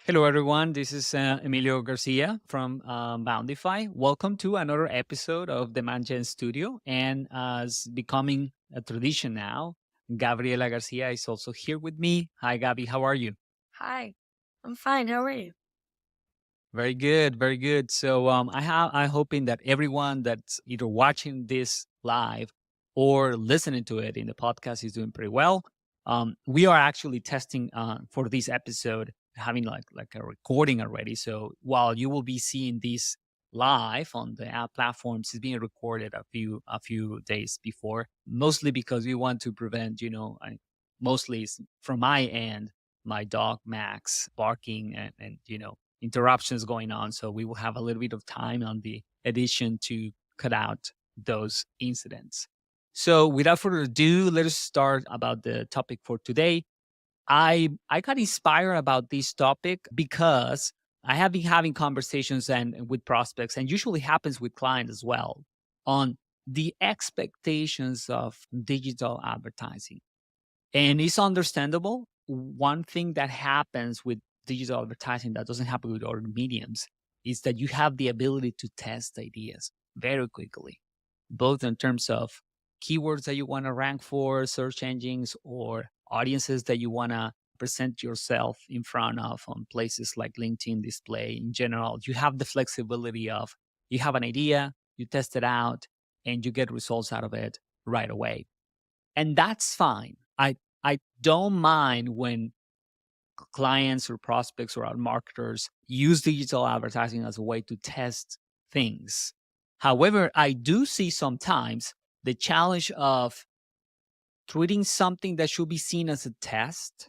Hello, everyone. This is Emilio Garcia from Bountify. Welcome to another episode of the Mangen Studio. And as becoming a tradition now, Gabriela Garcia is also here with me. Hi, Gabby. How are you? Hi, I'm fine. How are you? Very good, very good. So I'm hoping that everyone that's either watching this live or listening to it in the podcast is doing pretty well. We are actually testing for this episode, having like a recording already. So while you will be seeing this live on the app platforms, it's being recorded a few days before. Mostly because we want to prevent, mostly it's from my end, my dog Max barking and interruptions going on. So we will have a little bit of time on the edition to cut out those incidents. So without further ado, let us start about the topic for today. I got inspired about this topic because I have been having conversations and with prospects, and usually happens with clients as well, on the expectations of digital advertising. And it's understandable. One thing that happens with digital advertising that doesn't happen with other mediums is that you have the ability to test ideas very quickly, both in terms of keywords that you want to rank for, search engines, or audiences that you want to present yourself in front of on places like LinkedIn display in general. You have the flexibility of you have an idea, you test it out, and you get results out of it right away, and that's fine. I don't mind when clients or prospects or our marketers use digital advertising as a way to test things. However, I do see sometimes the challenge of treating something that should be seen as a test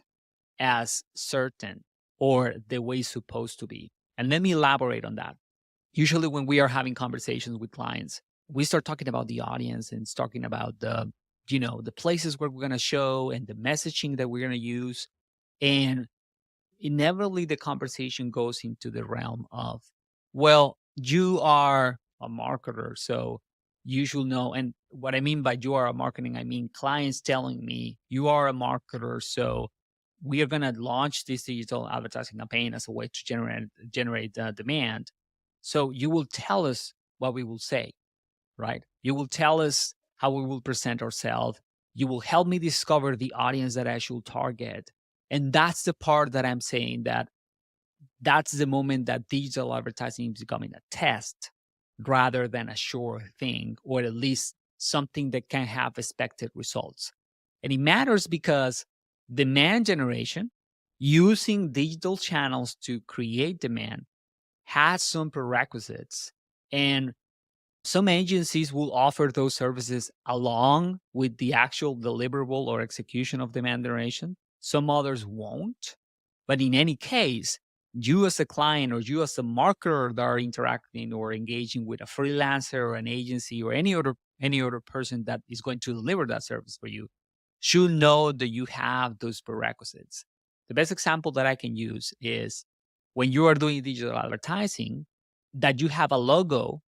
as certain or the way it's supposed to be. And let me elaborate on that. Usually, when we are having conversations with clients, we start talking about the audience and talking about the places where we're going to show and the messaging that we're going to use. And inevitably the conversation goes into the realm of, well, you are a marketer, so you should know. And what I mean by you are a marketing, I mean clients telling me you are a marketer, so we are going to launch this digital advertising campaign as a way to generate demand. So you will tell us what we will say, right? You will tell us how we will present ourselves. You will help me discover the audience that I should target. And that's the part that I'm saying that that's the moment that digital advertising is becoming a test rather than a sure thing, or at least something that can have expected results. And it matters because demand generation using digital channels to create demand has some prerequisites. And some agencies will offer those services along with the actual deliverable or execution of demand generation. Some others won't. But in any case, you as a client or you as a marketer that are interacting or engaging with a freelancer or an agency or any other person that is going to deliver that service for you should know that you have those prerequisites. The best example that I can use is when you are doing digital advertising, that you have a logo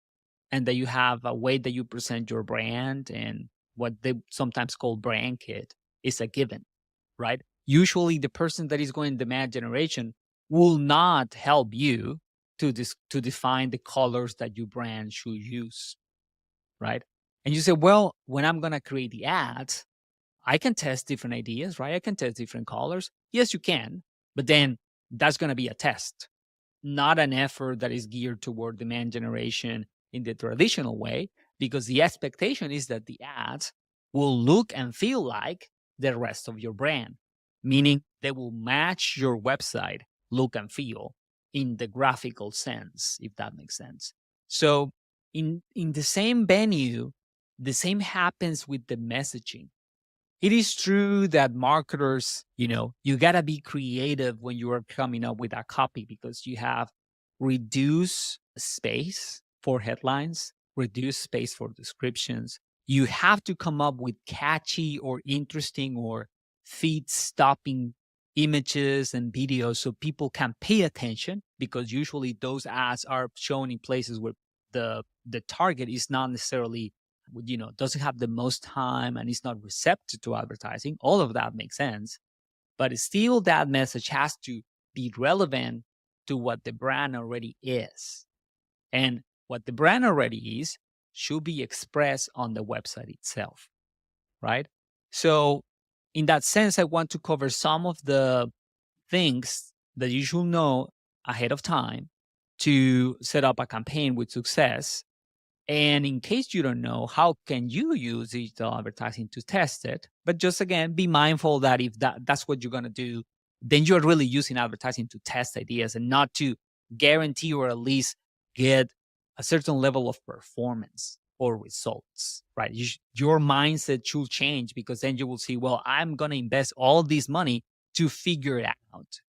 and that you have a way that you present your brand and what they sometimes call brand kit is a given, right? Usually the person that is going demand generation will not help you to define the colors that your brand should use, right? And you say, well, when I'm going to create the ads, I can test different ideas, right? I can test different colors. Yes, you can, but then that's going to be a test, not an effort that is geared toward demand generation in the traditional way, because the expectation is that the ads will look and feel like the rest of your brand, meaning they will match your website look and feel in the graphical sense, if that makes sense. So in the same venue, the same happens with the messaging. It is true that marketers, you got to be creative when you are coming up with a copy because you have reduced space for headlines, reduced space for descriptions. You have to come up with catchy or interesting or feed stopping images and videos so people can pay attention, because usually those ads are shown in places where the target is not necessarily doesn't have the most time and is not receptive to advertising. All of that makes sense, but still that message has to be relevant to what the brand already is. And what the brand already is should be expressed on the website itself, right? So, in that sense, I want to cover some of the things that you should know ahead of time to set up a campaign with success. And in case you don't know, how can you use digital advertising to test it? But just again, be mindful that if that's what you're going to do, then you're really using advertising to test ideas and not to guarantee or at least get a certain level of performance or results, right? Your mindset should change because then you will see, well, I'm going to invest all this money to figure it out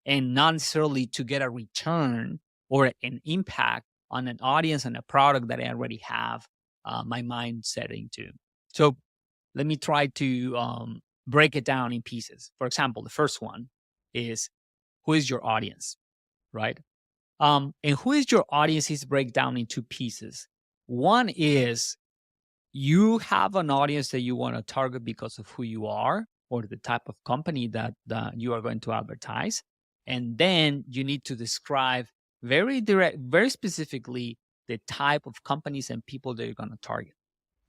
and not necessarily to get a return or an impact on an audience and a product that I already have my mind set into. So let me try to break it down in pieces. For example, the first one is, who is your audience, right? And who is your audience is break down in two pieces. One is, you have an audience that you want to target because of who you are or the type of company that you are going to advertise. And then you need to describe very direct, very specifically the type of companies and people that you're going to target,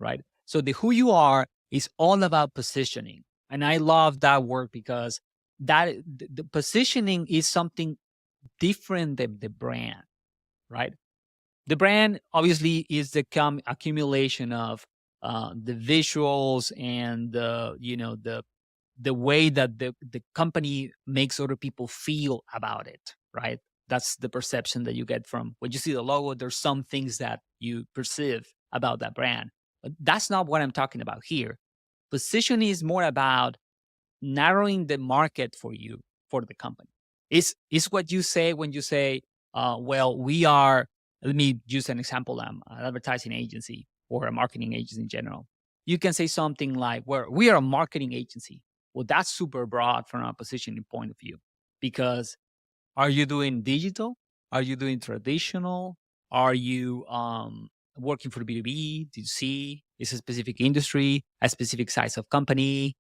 right? So the who you are is all about positioning. And I love that word because the positioning is something different than the brand, right? The brand obviously is the accumulation of the visuals and the way that the company makes other people feel about it, right? That's the perception that you get from when you see the logo. There's some things that you perceive about that brand, but that's not what I'm talking about here. Position is more about narrowing the market for you, for the company. Is what you say when you say, well, we are, let me use an example, an advertising agency or a marketing agency in general. You can say something like, well, we are a marketing agency. Well, that's super broad from a positioning point of view, because are you doing digital? Are you doing traditional? Are you working for B2B? Do you see? Is a specific industry, a specific size of company?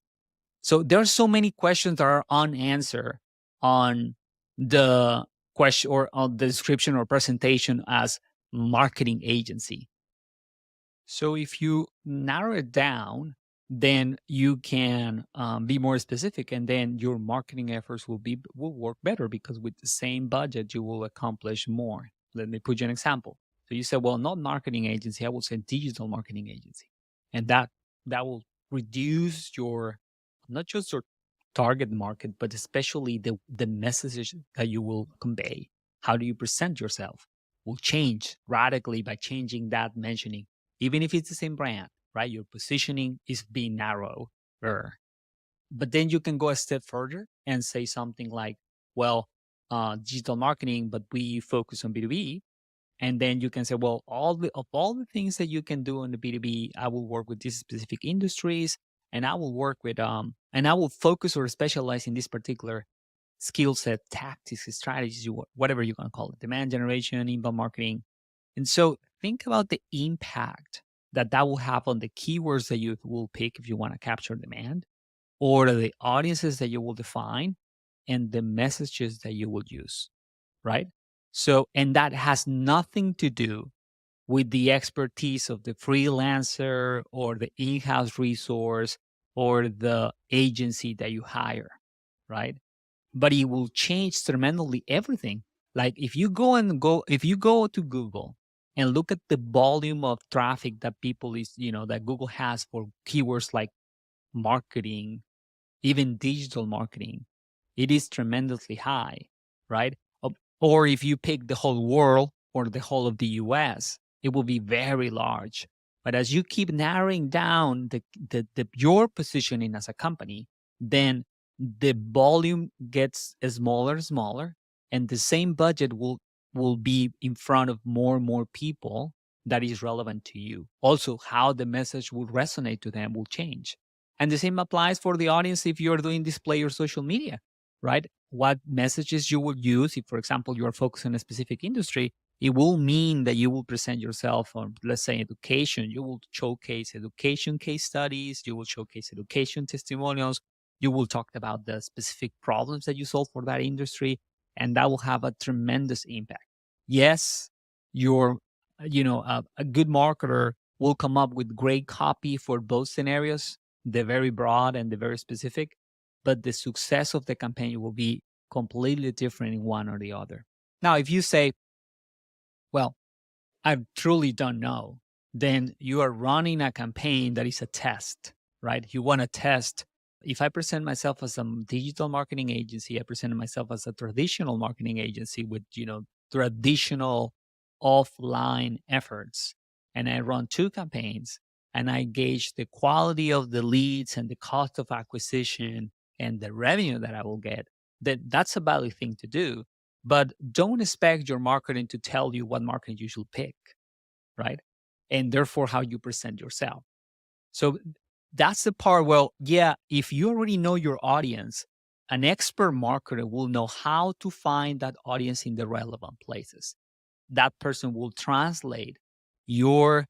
So there are so many questions that are unanswered on the question or on the description or presentation as marketing agency. So if you narrow it down, then you can be more specific, and then your marketing efforts will work better because with the same budget you will accomplish more. Let me put you an example. So you said, well, not marketing agency, I will say digital marketing agency, and that will reduce your, not just your target market, but especially the messages that you will convey. How do you present yourself will change radically by changing that mentioning, even if it's the same brand, right? Your positioning is being narrower. But then you can go a step further and say something like, well, digital marketing, but we focus on B2B. And then you can say, well, all the things that you can do on the B2B, I will work with these specific industries, and I will work with and I will focus or specialize in this particular skill set, tactics, strategies, whatever you're gonna call it, demand generation, inbound marketing. And so think about the impact that that will have on the keywords that you will pick if you want to capture demand, or the audiences that you will define, and the messages that you will use, right? So, and that has nothing to do with the expertise of the freelancer or the in house resource or the agency that you hire, right? But it will change tremendously everything. Like if you go to Google and look at the volume of traffic that people is, that Google has for keywords like marketing, even digital marketing, it is tremendously high, right? Or if you pick the whole world or the whole of the US, it will be very large. But as you keep narrowing down your positioning as a company, then the volume gets smaller and smaller, and the same budget will be in front of more and more people that is relevant to you. Also, how the message will resonate to them will change. And the same applies for the audience if you're doing display or social media, right? What messages you will use if, for example, you are focused on a specific industry, it will mean that you will present yourself on, let's say, education. You will showcase education case studies. You will showcase education testimonials. You will talk about the specific problems that you solve for that industry. and that will have a tremendous impact. Yes, your a good marketer will come up with great copy for both scenarios, the very broad and the very specific, but the success of the campaign will be completely different in one or the other. Now, if you say, well, I truly don't know, then you are running a campaign that is a test, right? You want to test. If I present myself as a digital marketing agency, I present myself as a traditional marketing agency with, traditional offline efforts, and I run two campaigns and I gauge the quality of the leads and the cost of acquisition and the revenue that I will get, that's a valid thing to do. But don't expect your marketing to tell you what marketing you should pick, right? And therefore, how you present yourself. So that's the part. Well, yeah, if you already know your audience, an expert marketer will know how to find that audience in the relevant places. That person will translate your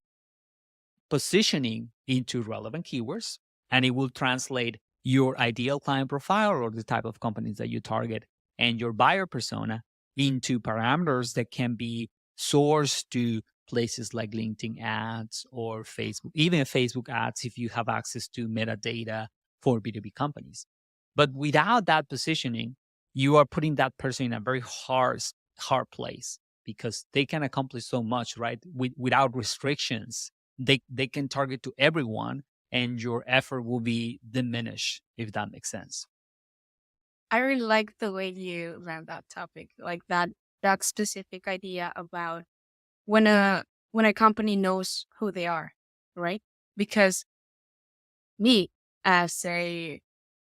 positioning into relevant keywords, and it will translate your ideal client profile or the type of companies that you target and your buyer persona into parameters that can be sourced to places like LinkedIn ads or Facebook, even Facebook ads if you have access to metadata for B2B companies. But without that positioning, you are putting that person in a very hard place because they can accomplish so much, right? Without restrictions, they can target to everyone, and your effort will be diminished, if that makes sense. I really like the way you ran that topic, like that specific idea about when a company knows who they are, right? Because me, as a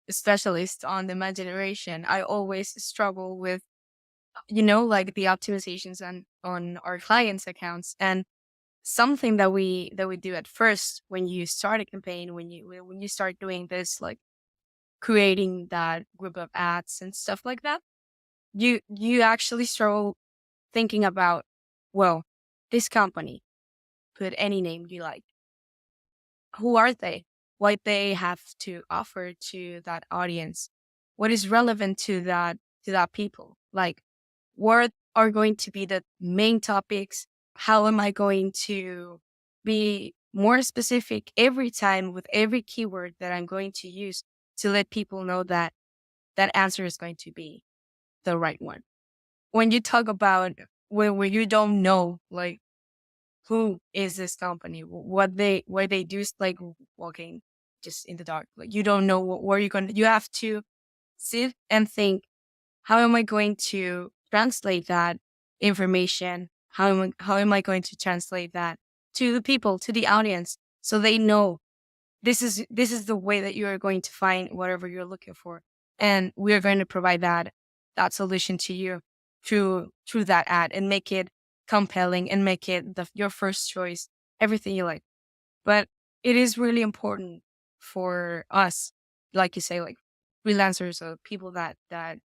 specialist on demand generation, I always struggle with like the optimizations on our clients' accounts. And something that we do at first when you start a campaign, when you start doing this, like creating that group of ads and stuff like that, you actually struggle thinking about, well, this company, put any name you like, who are they, what they have to offer to that audience, what is relevant to that people, like what are going to be the main topics, how am I going to be more specific every time with every keyword that I'm going to use to let people know that that answer is going to be the right one. When you talk about when you don't know, like, who is this company, what they do, is like walking just in the dark. Like, you don't know where you're going. You have to sit and think, how am I going to translate that information? How am I going to translate that to the people, to the audience, so they know this is the way that you are going to find whatever you're looking for, and we are going to provide that solution to you through that ad, and make it compelling, and make it your first choice, everything you like. But it is really important for us, like you say, like freelancers or people that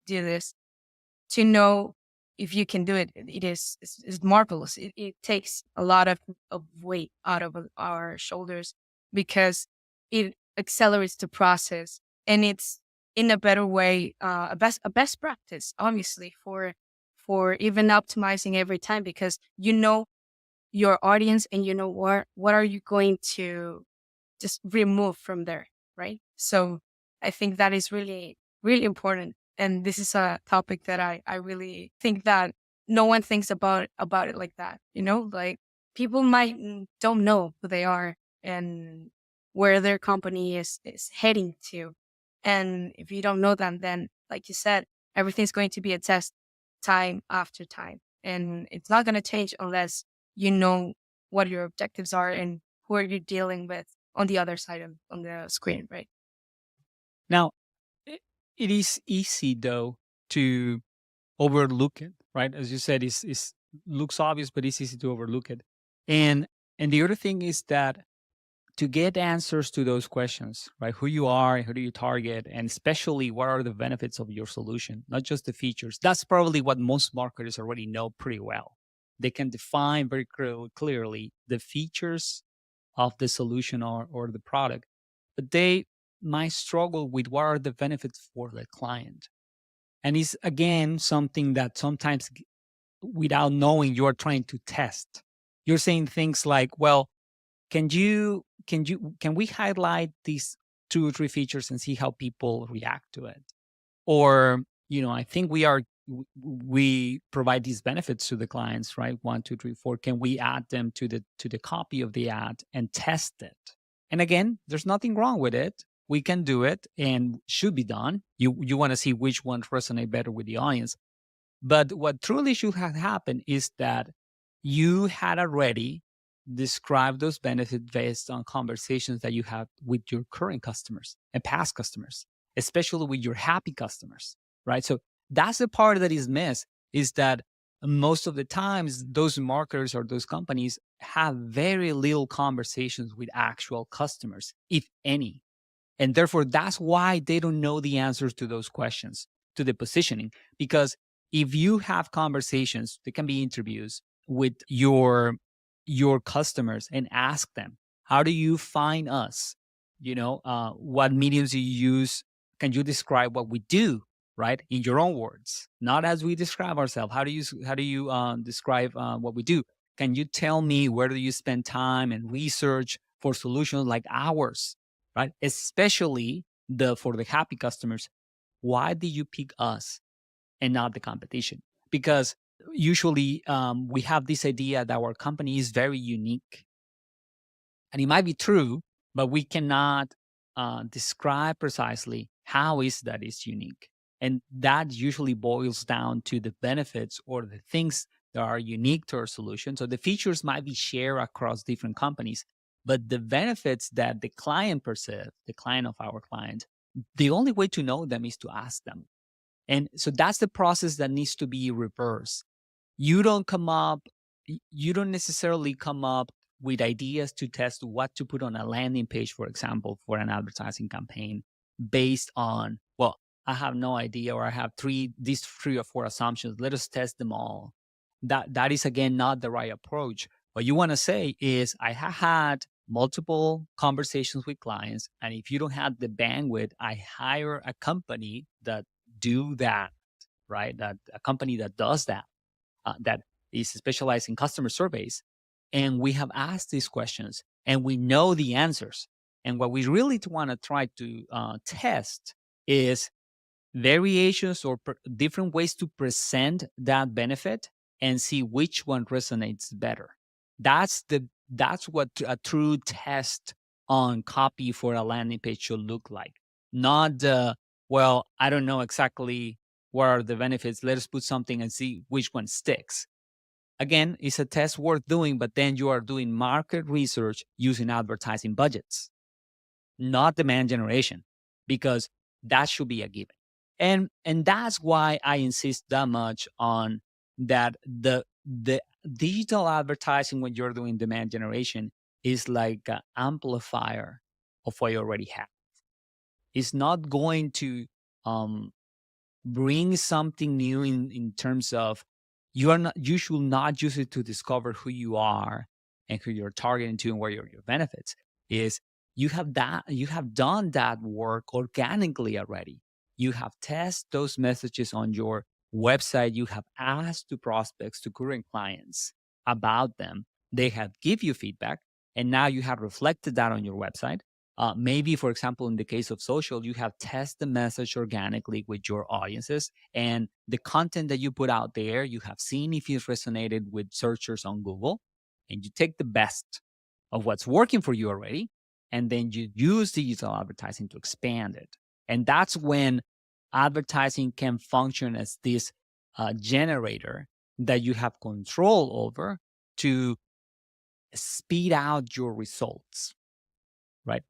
do this, to know if you can do it. It is marvelous. It takes a lot of weight out of our shoulders, because it accelerates the process, and it's in a better way, a best practice, obviously, for even optimizing every time, because you know your audience, and you know what are you going to just remove from there, right? So I think that is really, really important. And this is a topic that I really think that no one thinks about it like that. Like, people might don't know who they are, and where their company is heading to. And if you don't know them, then, like you said, everything's going to be a test, time after time. And it's not going to change unless you know what your objectives are, and who are you dealing with on the other side of on the screen, right? Now, it, it is easy though to overlook it, right? As you said, is looks obvious, but it's easy to overlook it. And the other thing is that to get answers to those questions, right? Who you are, who do you target, and especially what are the benefits of your solution, not just the features. That's probably what most marketers already know pretty well. They can define very clearly the features of the solution or the product, but they might struggle with what are the benefits for the client. And it's again something that sometimes without knowing you're trying to test. You're saying things like, well, can we highlight these 2 or 3 features and see how people react to it? Or, I think we provide these benefits to the clients, right? One, two, three, four. Can we add them to the copy of the ad and test it? And again, there's nothing wrong with it. We can do it and should be done. You want to see which ones resonate better with the audience. But what truly should have happened is that you had already described those benefits based on conversations that you have with your current customers and past customers, especially with your happy customers, right? So that's the part that is missed, is that most of the times those marketers or those companies have very little conversations with actual customers, if any. And therefore, that's why they don't know the answers to those questions, to the positioning. Because if you have conversations, they can be interviews with your customers and ask them, how do you find us? What mediums do you use? Can you describe what we do, right? In your own words, not as we describe ourselves. How do you describe what we do? Can you tell me where do you spend time and research for solutions like ours? Right? Especially for the happy customers, why did you pick us and not the competition? Because usually we have this idea that our company is very unique, and it might be true, but we cannot describe precisely how is that is unique. And that usually boils down to the benefits or the things that are unique to our solution. So the features might be shared across different companies, but the benefits that the client perceives, the client of our client, the only way to know them is to ask them. And so that's the process that needs to be reversed. You don't come up, you don't necessarily come up with ideas to test what to put on a landing page, for example, for an advertising campaign based on, well, I have no idea, or I have these 3 or 4 assumptions. Let us test them all. That is again not the right approach. What you want to say is, I have had multiple conversations with clients, and if you don't have the bandwidth, I hire a company that do that, right? That a company that does that, that is specialized in customer surveys. And we have asked these questions and we know the answers. And what we really want to try to test is variations or different ways to present that benefit and see which one resonates better. That's what a true test on copy for a landing page should look like. Not the, well, I don't know exactly what are the benefits. Let us put something and see which one sticks. Again, it's a test worth doing, but then you are doing market research using advertising budgets, not demand generation, because that should be a given. And that's why I insist that much on that the digital advertising when you're doing demand generation is like an amplifier of what you already have. It's not going to um, bring something new in terms of you should not use it to discover who you are and who you're targeting to and where your benefits is. You have done that work organically already. You have tested those messages on your website. You have asked to prospects, to current clients about them. They have give you feedback, and now you have reflected that on your website. Maybe, for example, in the case of social, you have tested the message organically with your audiences, and the content that you put out there, you have seen if it resonated with searchers on Google, and you take the best of what's working for you already, and then you use digital advertising to expand it. And that's when advertising can function as this generator that you have control over to speed out your results, right?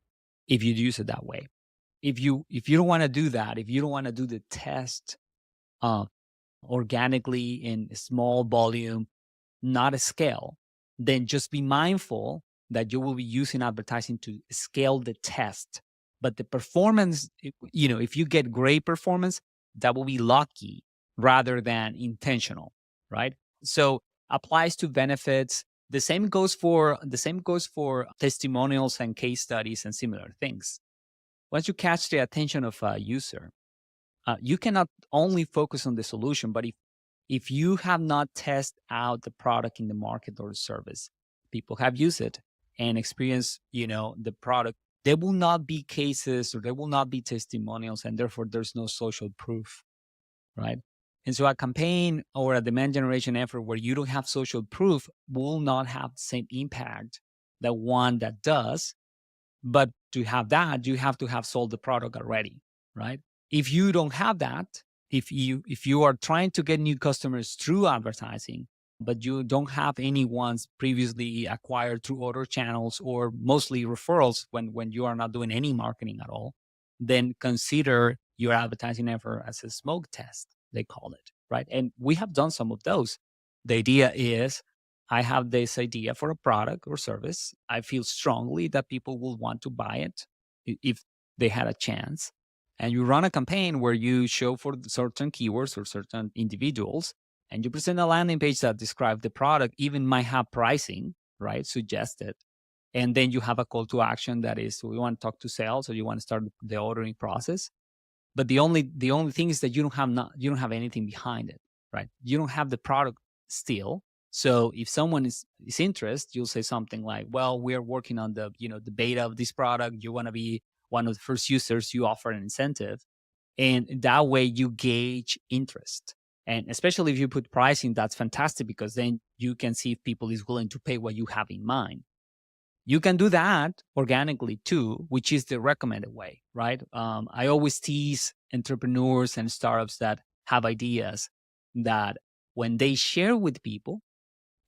If you use it that way. If you don't want to do that, if you don't want to do the test uh, organically in a small volume, not a scale, then just be mindful that you will be using advertising to scale the test. But the performance, if you get great performance, that will be lucky rather than intentional, right? So applies to benefits. The same goes for testimonials and case studies and similar things. Once you catch the attention of a user, You cannot only focus on the solution, but if you have not tested out the product in the market or the service, people have used it and experienced, the product. There will not be cases or there will not be testimonials, and therefore there's no social proof, right? And so a campaign or a demand generation effort where you don't have social proof will not have the same impact that one that does. But to have that, you have to have sold the product already, right? If you don't have that, if you are trying to get new customers through advertising, but you don't have any ones previously acquired through other channels or mostly referrals when you are not doing any marketing at all, then consider your advertising effort as a smoke test, they call it, right? And we have done some of those. The idea is I have this idea for a product or service. I feel strongly that people will want to buy it if they had a chance. And you run a campaign where you show for certain keywords or certain individuals, and you present a landing page that describes the product, even might have pricing, right? Suggested. And then you have a call to action that is, so we want to talk to sales or you want to start the ordering process. But the only thing is that you don't have anything behind it, right? You don't have the product still. So if someone is interested, you'll say something like, "Well, we are working on the beta of this product. You want to be one of the first users. You offer an incentive, and that way you gauge interest. And especially if you put pricing, that's fantastic because then you can see if people is willing to pay what you have in mind." You can do that organically too, which is the recommended way, right? I always tease entrepreneurs and startups that have ideas that when they share with people,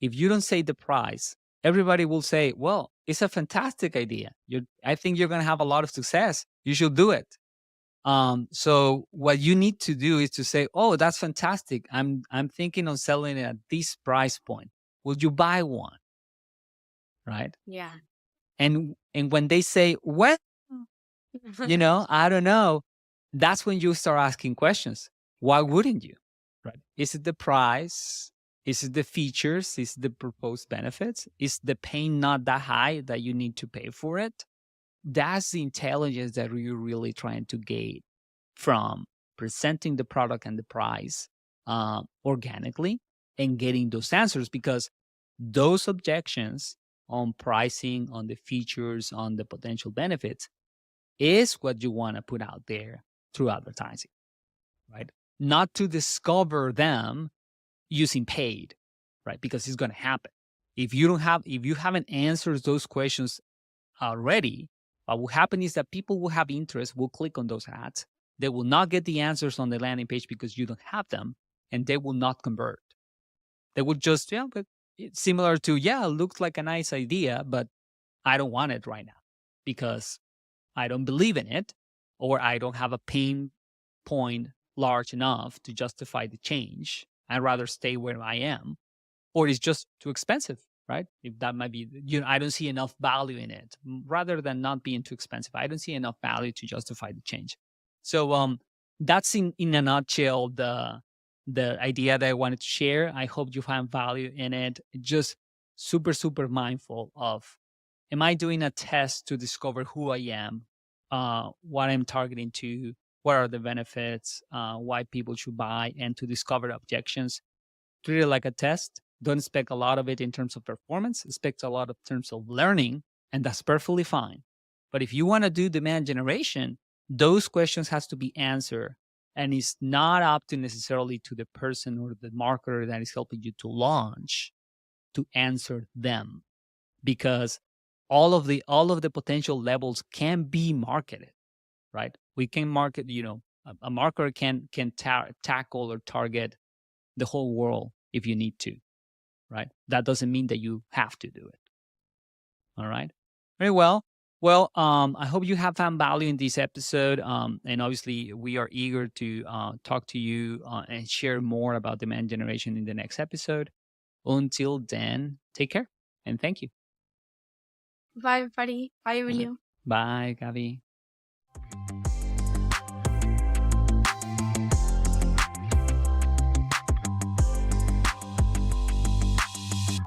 if you don't say the price, everybody will say, "Well, it's a fantastic idea. I think you're going to have a lot of success. You should do it." So what you need to do is to say, "Oh, that's fantastic. I'm thinking of selling it at this price point. Will you buy one?" Right? Yeah. And when they say, "Well, I don't know," that's when you start asking questions. Why wouldn't you? Right? Is it the price? Is it the features? Is it the proposed benefits? Is the pain not that high that you need to pay for it? That's the intelligence that you're really trying to gain from presenting the product and the price organically and getting those answers, because those objections on pricing, on the features, on the potential benefits is what you want to put out there through advertising, right? Not to discover them using paid, right? Because it's going to happen. If you haven't answered those questions already, what will happen is that people will have interest, will click on those ads. They will not get the answers on the landing page because you don't have them, and they will not convert. They would just, yeah, but it's similar to, yeah, it looks like a nice idea, but I don't want it right now because I don't believe in it, or I don't have a pain point large enough to justify the change. I'd rather stay where I am, or it's just too expensive, right? If that might be, I don't see enough value in it. Rather than not being too expensive, I don't see enough value to justify the change. So that's in a nutshell the idea that I wanted to share. I hope you find value in it. Just super, super mindful of, am I doing a test to discover who I am, what I'm targeting to, what are the benefits, why people should buy, and to discover objections. Treat it like a test. Don't expect a lot of it in terms of performance. Expect a lot of terms of learning, and that's perfectly fine. But if you want to do demand generation, those questions has to be answered, and it's not up to necessarily to the person or the marketer that is helping you to launch to answer them, because all of the potential levels can be marketed, right? We can market, a marketer can tackle or target the whole world if you need to, right? That doesn't mean that you have to do it. All right. Very well. Well, I hope you have found value in this episode. And obviously, we are eager to talk to you and share more about demand generation in the next episode. Until then, take care and thank you. Bye, everybody. Bye, All right. William. Bye, Gabi.